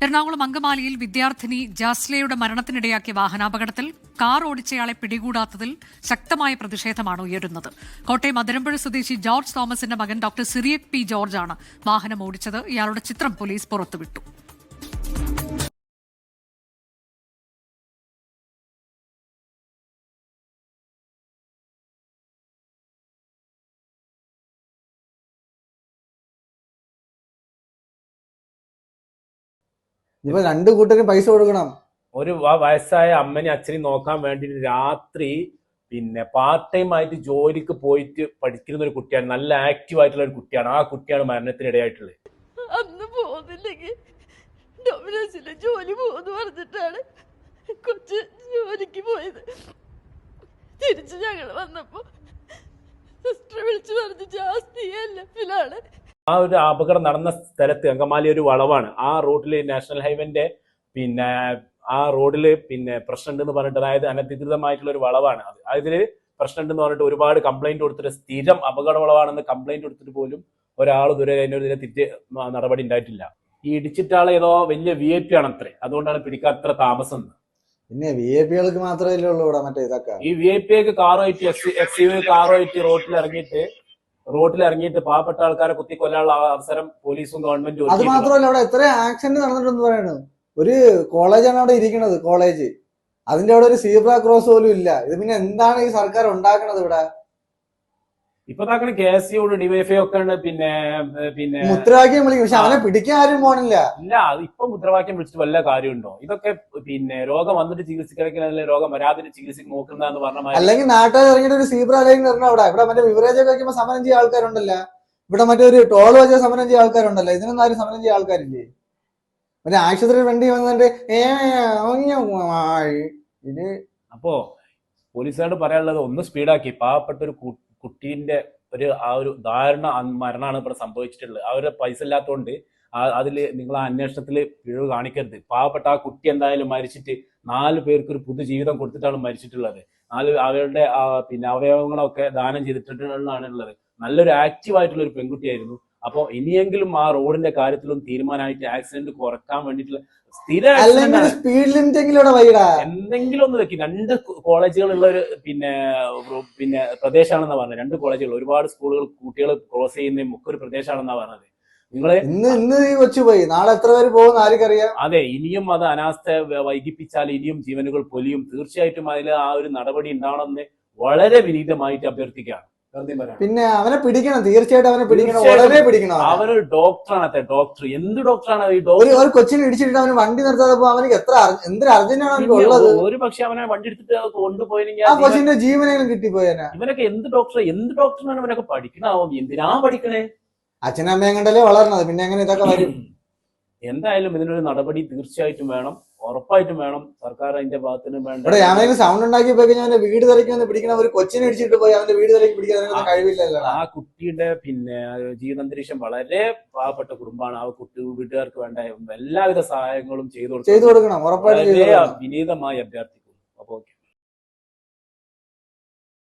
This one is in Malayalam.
എറണാകുളം അങ്കമാലിയിൽ വിദ്യാർത്ഥിനി ജാസ്ലയുടെ മരണത്തിനിടയാക്കിയ വാഹനാപകടത്തിൽ കാർ ഓടിച്ചയാളെ പിടികൂടാത്തതിൽ ശക്തമായ പ്രതിഷേധമാണ് ഉയരുന്നത്. കോട്ടയം അതിരമ്പുഴ സ്വദേശി ജോർജ് തോമസിന്റെ മകൻ ഡോക്ടർ സിറിയക് പി ജോർജാണ് വാഹനം ഓടിച്ചത്. ഇയാളുടെ ചിത്രം പോലീസ് പുറത്തുവിട്ടു. ഇപ്പൊ രണ്ടു കൂട്ടരും പൈസ കൊടുക്കണം. ഒരു വയസ്സായ അമ്മനെ അച്ഛനെ നോക്കാൻ വേണ്ടി രാത്രി പാർട്ട് ടൈം ആയിട്ട് ജോലിക്ക് പോയിട്ട് പഠിക്കുന്ന ഒരു കുട്ടിയാണ്. നല്ല ആക്റ്റീവ് ആയിട്ടുള്ള ഒരു കുട്ടിയാണ്. ആ കുട്ടിയാണ് മരണത്തിനിടയായിട്ടുള്ളത്. അന്ന് പോകുന്നില്ലെങ്കിൽ ഡൊമിനോസിലെ ജോലി പോകുന്നു പറഞ്ഞിട്ടാണ് കൊച്ച് ജോലിക്ക് പോയത്. തിരിച്ച് ഞങ്ങൾ വന്നപ്പോ സിസ്റ്റർ വിളിച്ചു പറഞ്ഞു ജാസ്തിയാണ്. ആ ഒരു അപകടം നടന്ന സ്ഥലത്ത് അങ്കമാലി ഒരു വളവാണ്. ആ റോഡിൽ നാഷണൽ ഹൈവേന്റെ ആ റോഡില് പ്രശ്നം എന്ന് പറഞ്ഞിട്ട്, അതായത് അനധികൃതമായിട്ടുള്ള ഒരു വളവാണ് അത്. അതില് പ്രശ്നം ഉണ്ടെന്ന് പറഞ്ഞിട്ട് ഒരുപാട് കംപ്ലൈന്റ് കൊടുത്തിട്ട്, സ്ഥിരം അപകട വളവാണെന്ന് കംപ്ലൈന്റ് കൊടുത്തിട്ട് പോലും ഒരാൾ ദൂരെ അതിനെതിരെ തിരിച്ച് നടപടി ഉണ്ടായിട്ടില്ല. ഈ ഇടിച്ചിട്ടാളെ ഏതോ വലിയ VIP ആണ് അത്രേ, അതുകൊണ്ടാണ് പിടിക്കാത്ര താമസം. പിന്നെ VIP മാത്രമല്ലേ ഉള്ളൂ ഇവിടെ. മറ്റേ ഇതൊക്കെ ഈ VIP കാറുമായിട്ട് XUV കാറുമായിട്ട് റോട്ടിൽ ഇറങ്ങിയിട്ട് പാവപ്പെട്ട ആൾക്കാരെ കുത്തിക്കൊല്ലാനുള്ള അവസരം പോലീസും ഗവൺമെന്റും. അത് മാത്രമല്ല, അവിടെ എത്ര ആക്സിഡന്റ് നടന്നിട്ടുണ്ടെന്ന് പറയുന്നത്. ഒരു കോളേജാണ് അവിടെ ഇരിക്കുന്നത്, കോളേജ്. അതിന്റെ അവിടെ ഒരു സീബ്ര ക്രോസ് പോലും ഇല്ല. ഇത് പിന്നെ എന്താണ് ഈ സർക്കാർ ഉണ്ടാക്കണത് ഇവിടെ? ഇപ്പൊ KSU DYFI ഒക്കെ മുദ്രാവാക്യം വിളിക്കും, പക്ഷെ അവനെ പിടിക്കാൻ ആരും പോണില്ല. ഇല്ല, അത് ഇപ്പൊ മുദ്രാവാക്യം വിളിച്ചിട്ട് വല്ല കാര്യമുണ്ടോ? ഇതൊക്കെ രോഗം വന്നിട്ട് ചികിത്സിക്കണമെങ്കിൽ രോഗം വരാതിന് ചികിത്സക്ക് നോക്കുന്നതെന്ന് പറഞ്ഞ, അല്ലെങ്കിൽ നാട്ടുകാർ ഇറങ്ങിയിട്ട് ഒരു സീബ്ര ലൈൻ ഇറങ്ങണം അവിടെ. ഇവിടെ മറ്റേ ബിവറേജ് ഒക്കെ വയ്ക്കുമ്പോ സമരം ചെയ്യുന്ന ആൾക്കാരുണ്ടല്ല. ഇവിടെ മറ്റേ ഒരു ടോൾ വെച്ച സമരം ചെയ്യുന്ന ആൾക്കാരുണ്ടല്ലോ. ഇതിനൊന്നും ആരും സമരം ചെയ്യുന്ന ആൾക്കാരില്ലേ? മറ്റേ ആശുപത്രി വണ്ടി വന്നിട്ട് ഇത്. അപ്പോ പോലീസുകാരോട് പറയാനുള്ളത്, ഒന്ന് സ്പീഡാക്കി. പാവപ്പെട്ട ഒരു കുട്ടീന്റെ ആ ഒരു ദാരുണ മരണമാണ് ഇവിടെ സംഭവിച്ചിട്ടുള്ളത്. അവരുടെ പൈസ ഇല്ലാത്തതുകൊണ്ട് അതിൽ നിങ്ങൾ ആ അന്വേഷണത്തിൽ പിഴവ് കാണിക്കരുത്. പാവപ്പെട്ട ആ കുട്ടി എന്തായാലും മരിച്ചിട്ട് 4 പേർക്ക് ഒരു പുതുജീവിതം കൊടുത്തിട്ടാണ് മരിച്ചിട്ടുള്ളത്. അവരുടെ അവയവങ്ങളൊക്കെ ദാനം ചെയ്തിട്ടുള്ളതാണ് ഉള്ളത്. നല്ലൊരു ആക്റ്റീവ് ആയിട്ടുള്ള ഒരു പെൺകുട്ടിയായിരുന്നു. അപ്പോൾ ഇനിയെങ്കിലും ആ റോഡിന്റെ കാര്യത്തിലും തീരുമാനമായിട്ട് ആക്സിഡന്റ് കുറക്കാൻ വേണ്ടിയിട്ടുള്ള സ്പീഡ് ലിമിറ്റ് എന്തെങ്കിലും ഒന്ന് വെക്കും. 2 കോളേജുകളുള്ള ഒരു പ്രദേശമാണെന്നാ പറഞ്ഞത്. 2 കോളേജുകൾ, ഒരുപാട് സ്കൂളുകൾ, കുട്ടികൾ ക്രോസ് ചെയ്യുന്ന ഒരു പ്രദേശമാണെന്നാ പറഞ്ഞത്. ഇന്ന് കൊച്ചു പോയി, നാളെ എത്ര പേര് പോകുന്ന ആർക്കറിയാം. അതെ, ഇനിയും അത് അനാസ്ഥ വൈകിപ്പിച്ചാൽ ഇനിയും ജീവനുകൾ പൊലിയും. തീർച്ചയായിട്ടും അതിൽ ആ ഒരു നടപടി ഉണ്ടാവണമെന്ന് വളരെ വിനീതമായിട്ട് അഭ്യർത്ഥിക്കുകയാണ്. പിന്നെ അവനെ പിടിക്കണം, തീർച്ചയായിട്ടും അവനെ പിടിക്കണം, ഉടനെ പിടിക്കണം. അവനൊരു ഡോക്ടറാണ്. ഡോക്ടർ എന്ത് ഡോക്ടറാണ്? ഒരു കൊച്ചിനെ ഇടിച്ചിട്ട് അവന് വണ്ടി നിർത്താതെ അവനക്ക് എന്തൊരു അർജന്റാണ് ഉള്ളത്. ഒരു പക്ഷെ അവനെ വണ്ടി എടുത്തിട്ട് കൊണ്ടുപോയി ആ കൊച്ചിന്റെ ജീവനെങ്കിലും കിട്ടിപ്പോയനാ. ഇവനൊക്കെ എന്ത് ഡോക്ടറാണ് ഇവനൊക്കെ പഠിക്കണാവും? എന്തിനാ പഠിക്കണേ? അച്ഛനമ്മയും കണ്ടല്ലേ വളർന്നത്, പിന്നെ എങ്ങനെ ഇതൊക്കെ വരും? എന്തായാലും ഇതിനൊരു നടപടി തീർച്ചയായിട്ടും വേണം, ഉറപ്പായിട്ടും വേണം. സർക്കാർ അതിന്റെ ഭാഗത്തിന് വേണ്ട. ഇവിടെ ഞാൻ സൗണ്ട് ഉണ്ടാക്കി പോയി കഴിഞ്ഞാൽ അവന്റെ വീട് തിരക്കി വന്ന് പിടിക്കണം. ഒരു കൊച്ചിനെ ഇടിച്ചിട്ട് പോയി അവന്റെ വീട് തിരക്കി പിടിക്കാൻ കഴിവില്ലല്ലോ. ആ കുട്ടിയുടെ ജീവിതാന്തരീക്ഷം വളരെ പാവപ്പെട്ട കുടുംബമാണ്. ആ വീട്ടുകാർക്ക് വേണ്ട എല്ലാവിധ സഹായങ്ങളും ചെയ്തു കൊടുക്കണം. ഉറപ്പായിട്ടും വിനീതമായി അഭ്യർത്ഥിക്കുന്നു. അപ്പൊ